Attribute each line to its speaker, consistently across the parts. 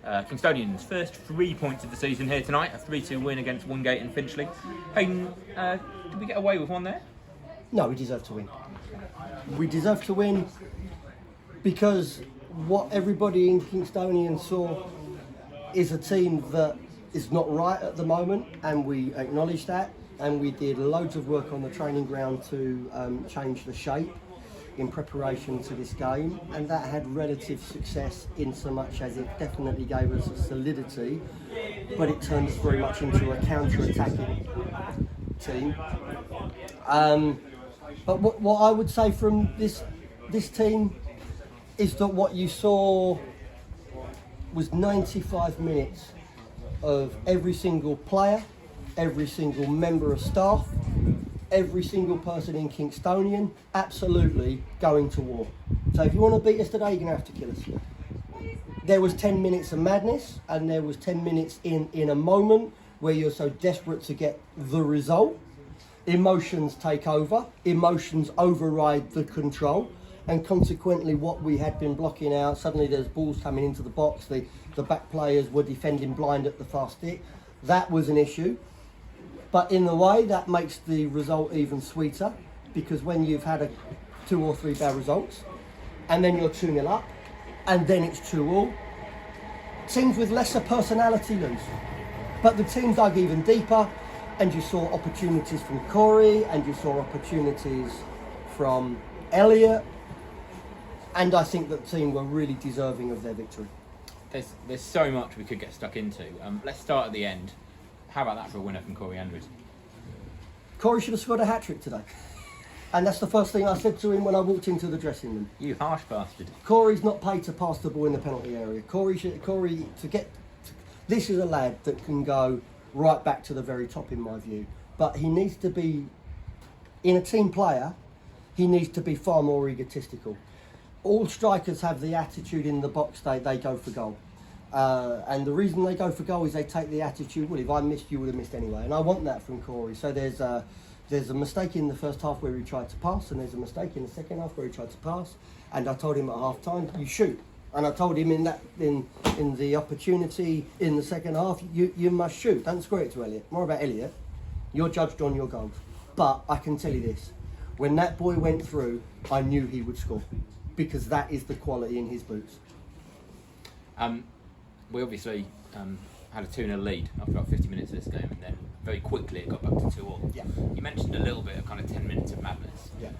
Speaker 1: Kingstonian's first 3 points of the season here tonight, a 3-2 win against Wingate and Finchley. Hayden, did we get away with one there?
Speaker 2: No, we deserve to win. We deserve to win because what everybody in Kingstonian saw is a team that is not right at the moment, and we acknowledge that, and we did loads of work on the training ground to change the shape in preparation to this game, and that had relative success in so much as it definitely gave us a solidity, but it turned us very much into a counter-attacking team. But what I would say from this team is that what you saw was 95 minutes of every single player, every single member of staff, every single person in Kingstonian absolutely going to war. So if you want to beat us today, you're going to have to kill us. There was 10 minutes of madness, and there was 10 minutes in a moment where you're so desperate to get the result. Emotions take over, emotions override the control, and consequently what we had been blocking out, suddenly there's balls coming into the box, the back players were defending blind at the far stick. That was an issue. But in a way, that makes the result even sweeter, because when you've had 2 or 3 bad results, and then you're 2-0 up, and then it's 2-2, teams with lesser personality lose. But the team dug even deeper, and you saw opportunities from Corey, and you saw opportunities from Elliot, and I think that the team were really deserving of their victory.
Speaker 1: There's so much we could get stuck into. Let's start at the end. How about that for a winner from Corey Andrews?
Speaker 2: Corey should have scored a hat-trick today. And that's the first thing I said to him when I walked into the dressing room.
Speaker 1: You harsh bastard.
Speaker 2: Corey's not paid to pass the ball in the penalty area. This is a lad that can go right back to the very top in my view. But he needs to be, in a team player, he needs to be far more egotistical. All strikers have the attitude in the box, they go for goal. And the reason they go for goal is they take the attitude, well, if I missed, you would have missed anyway. And I want that from Corey. So there's a mistake in the first half where he tried to pass, and there's a mistake in the second half where he tried to pass. And I told him at half time, you shoot. And I told him in the opportunity in the second half, you must shoot. Don't square it to Elliot. More about Elliot. You're judged on your goals. But I can tell you this, when that boy went through, I knew he would score, because that is the quality in his boots.
Speaker 1: We obviously had a 2-0 lead after about 50 minutes of this game, and then very quickly it got back to 2-2.
Speaker 2: Yeah.
Speaker 1: You mentioned a little bit of kind of 10 minutes of madness.
Speaker 2: Yeah.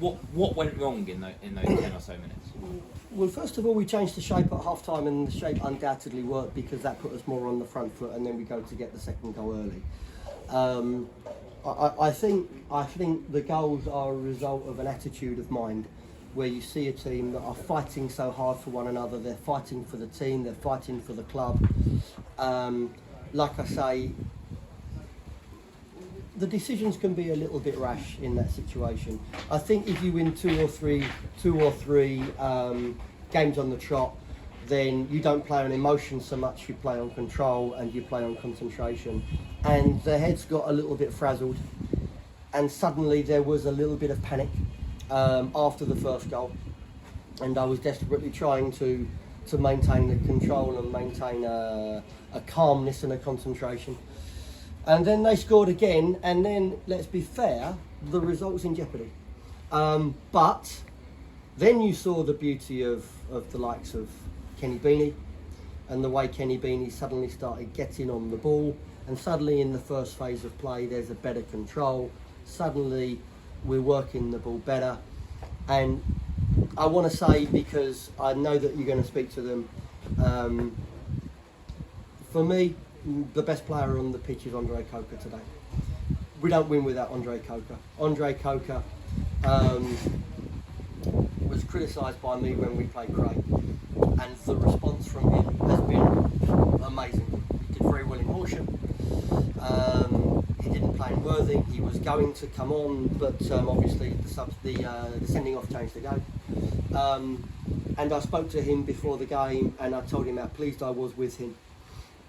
Speaker 1: What went wrong in those 10 or so minutes?
Speaker 2: Well, first of all, we changed the shape at half time, and the shape undoubtedly worked because that put us more on the front foot, and then we go to get the second goal early. I think the goals are a result of an attitude of mind, where you see a team that are fighting so hard for one another. They're fighting for the team, they're fighting for the club. Like I say, the decisions can be a little bit rash in that situation. I think if you win two or three games on the trot, then you don't play on emotion so much, you play on control and you play on concentration. And the heads got a little bit frazzled, and suddenly there was a little bit of panic after the first goal, and I was desperately trying to maintain the control and maintain a calmness and a concentration. And then they scored again, and then, let's be fair, the result's in jeopardy. But then you saw the beauty of the likes of Kenny Beanie, and the way Kenny Beanie suddenly started getting on the ball, and suddenly in the first phase of play there's a better control. Suddenly we're working the ball better. And I want to say, because I know that you're going to speak to them, for me, the best player on the pitch is Andre Coker today. We don't win without Andre Coker. Andre Coker was criticised by me when we played Craig, and the response from him has been amazing. He did very well in Horsham. He didn't play in Worthing. He was going to come on, but obviously the sending off changed the game. And I spoke to him before the game, and I told him how pleased I was with him.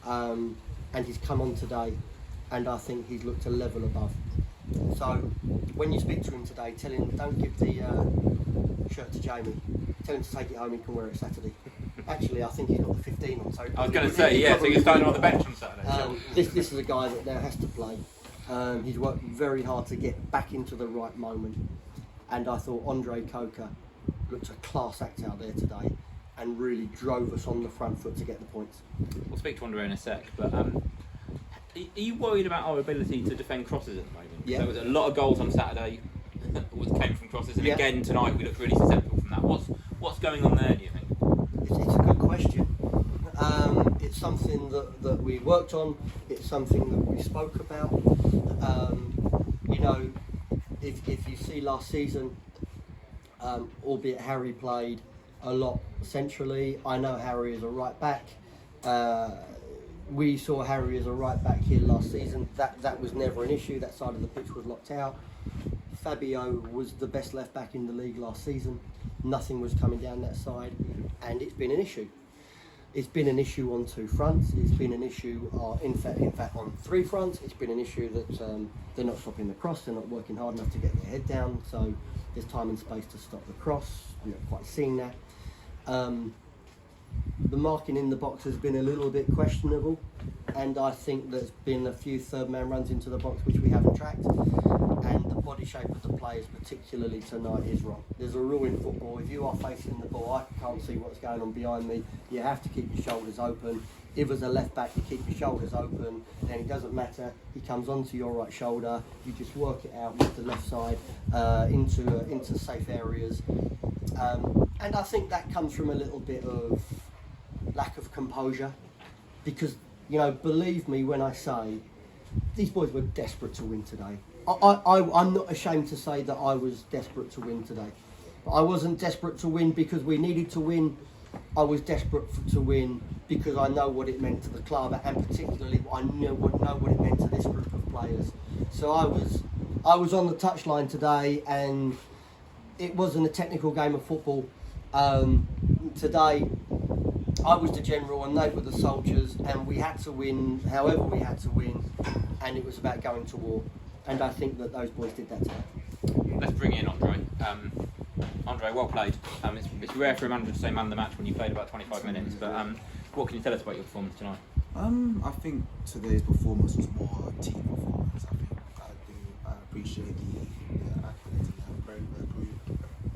Speaker 2: And he's come on today, and I think he's looked a level above. So when you speak to him today, tell him don't give the shirt to Jamie. Tell him to take it home. He can wear it Saturday. Actually, I think he's got the 15 on. So
Speaker 1: I was going to say, yeah, so you're starting on the bench on Saturday.
Speaker 2: This is a guy that now has to play. He's worked very hard to get back into the right moment. And I thought Andre Coker looked a class act out there today and really drove us on the front foot to get the points.
Speaker 1: We'll speak to Andre in a sec, but are you worried about our ability to defend crosses at the moment?
Speaker 2: Yeah.
Speaker 1: There was a lot of goals on Saturday that came from crosses, and
Speaker 2: Yeah.
Speaker 1: again tonight we looked really susceptible from that. What's going on there, do you think?
Speaker 2: It's a good question. It's something that we worked on. It's something that we spoke about. You know, if you see last season, albeit Harry played a lot centrally. I know Harry is a right back. We saw Harry as a right back here last season. That was never an issue. That side of the pitch was locked out. Fabio was the best left back in the league last season. Nothing was coming down that side, and it's been an issue. It's been an issue on two fronts. It's been an issue, in fact, on three fronts. It's been an issue that they're not stopping the cross. They're not working hard enough to get their head down. So there's time and space to stop the cross. You're not quite seeing that. The marking in the box has been a little bit questionable, and I think there's been a few third man runs into the box which we haven't tracked, and the body shape of the players, particularly tonight, is wrong. There's a rule in football: if you are facing the ball, I can't see what's going on behind me, you have to keep your shoulders open. If as a left back you keep your shoulders open, then it doesn't matter, he comes onto your right shoulder, you just work it out with the left side into safe areas. And I think that comes from a little bit of lack of composure, because, you know, believe me when I say these boys were desperate to win today. I'm not ashamed to say that I was desperate to win today. But I wasn't desperate to win because we needed to win. I was desperate to win because I know what it meant to the club, and particularly I know what it meant to this group of players. So I was on the touchline today, and it wasn't a technical game of football. Today I was the general and they were the soldiers, and we had to win however we had to win, and it was about going to war, and I think that those boys did that today.
Speaker 1: Let's bring in Andre. Andre, well played. It's rare for a manager to say man of the match when you played about 25 minutes, but what can you tell us about your performance tonight?
Speaker 3: I think today's performance was more a team performance. I appreciate the accolades and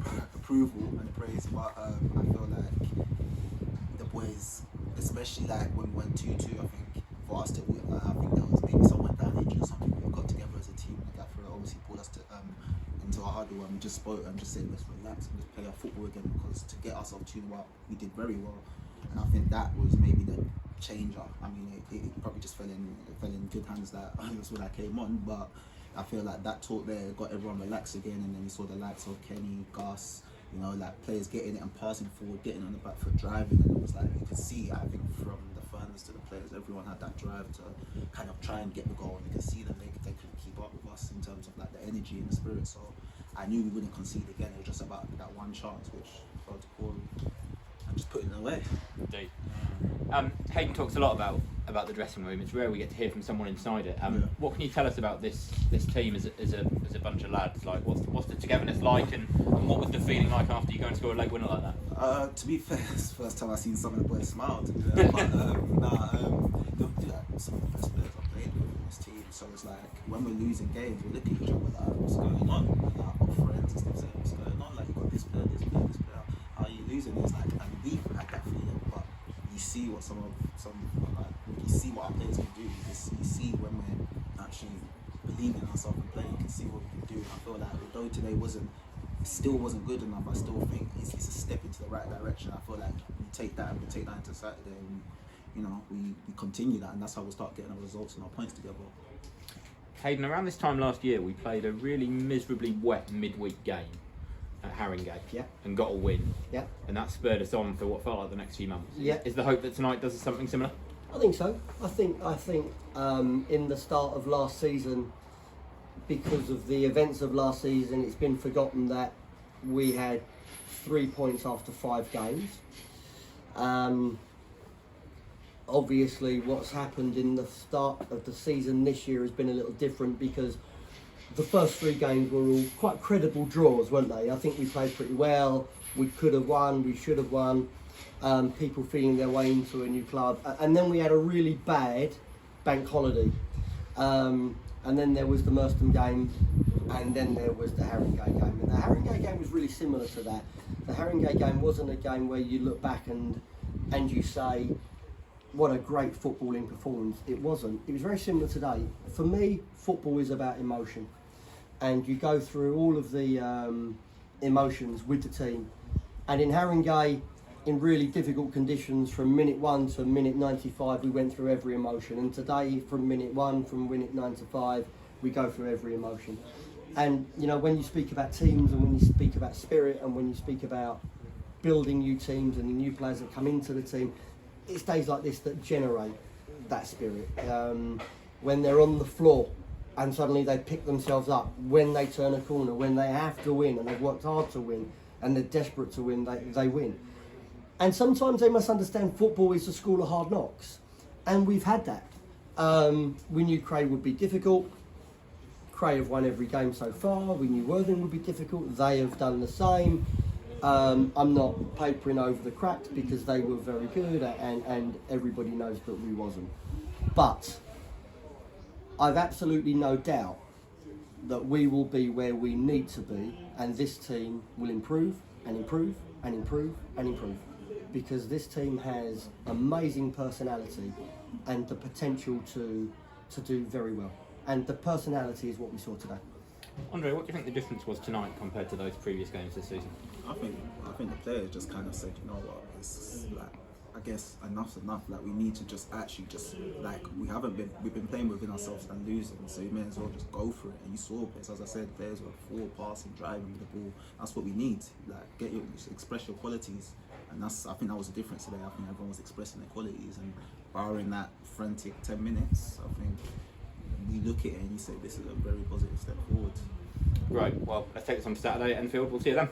Speaker 3: the approval and praise, but I feel like the boys, especially like when we went 2-2, I think for us to win, I think there was maybe someone down injured or something. We got together as a team, and that obviously pulled us to into our huddle, and we just spoke and just said, let's relax and just play our football again, because to get ourselves 2-1 up, we did very well, and I think that was maybe the changer. I mean, it probably just fell in good hands that that's when I came on, but I feel like that talk there got everyone relaxed again, and then we saw the likes of Kenny, Gus, you know, like players getting it and passing forward, getting on the back foot, driving, and it was like you could see, I think, from the fans to the players, everyone had that drive to kind of try and get the goal, and you could see them, they couldn't keep up with us in terms of like the energy and the spirit. So I knew we wouldn't concede again. It was just about that one chance which fell to Corey and just putting it away.
Speaker 1: Indeed. Hayden talks a lot about the dressing room. It's rare we get to hear from someone inside it. What can you tell us about this team as a bunch of lads? Like, what's the togetherness like, and what was the feeling like after you go and score a late winner like that?
Speaker 3: To be fair, it's the first time I've seen some of the boys smile. But some of the best players I've played with in this team. So it's like when we're losing games, we're looking at each other like, what's going on? And our friends and stuff saying, what's going on? Like, you got this player, how are you losing? It's like, and we've had that feeling, but you see what you see what our players can do. You see when we're actually believing in ourselves and playing, you can see what we can do. And I feel like although today still wasn't good enough, I still think it's a step into the right direction. I feel like we take that into Saturday, and you know, we continue that, and that's how we'll start getting our results and our points together.
Speaker 1: Hayden, around this time last year, we played a really miserably wet midweek game at Haringey, and got a win, and that spurred us on for what felt like the next few months. Is the hope that tonight does something similar?
Speaker 2: I think so. I think in the start of last season, because of the events of last season, it's been forgotten that we had 3 points after 5 games. Obviously, what's happened in the start of the season this year has been a little different, because the first 3 games were all quite credible draws, weren't they? I think we played pretty well. We could have won, we should have won. people feeling their way into a new club. And then we had a really bad bank holiday. And then there was the Merstham game, and then there was the Haringey game. And the Haringey game was really similar to that. The Haringey game wasn't a game where you look back and you say, what a great footballing performance. It wasn't. It was very similar today. For me, football is about emotion. And you go through all of the emotions with the team. And in Haringey, in really difficult conditions, from minute 1 to minute 95, we went through every emotion. And today, from minute 1, from minute 95, we go through every emotion. And, you know, when you speak about teams and when you speak about spirit and when you speak about building new teams and new players that come into the team, it's days like this that generate that spirit. When they're on the floor and suddenly they pick themselves up, when they turn a corner, when they have to win and they've worked hard to win and they're desperate to win, they win. And sometimes they must understand football is the school of hard knocks. And we've had that. We knew Cray would be difficult. Cray have won every game so far. We knew Worthing would be difficult. They have done the same. I'm not papering over the cracks because they were very good and everybody knows that we wasn't. But I've absolutely no doubt that we will be where we need to be, and this team will improve and improve and improve and improve, because this team has amazing personality and the potential to do very well. And the personality is what we saw today.
Speaker 1: Andre, what do you think the difference was tonight compared to those previous games this season?
Speaker 3: I think the players just kind of said, you know what, it's like, I guess enough's enough. Like, we need to just actually like, we've been playing within ourselves and losing, so you may as well just go for it. And you saw players, as I said, players were forward passing, driving with the ball. That's what we need. Like, express your qualities, and I think that was the difference today. I think everyone was expressing their qualities, and barring that frantic 10 minutes, I think you look at it and you say this is a very positive step forward.
Speaker 1: Right, well, let's take this on Saturday at Enfield. We'll see you then.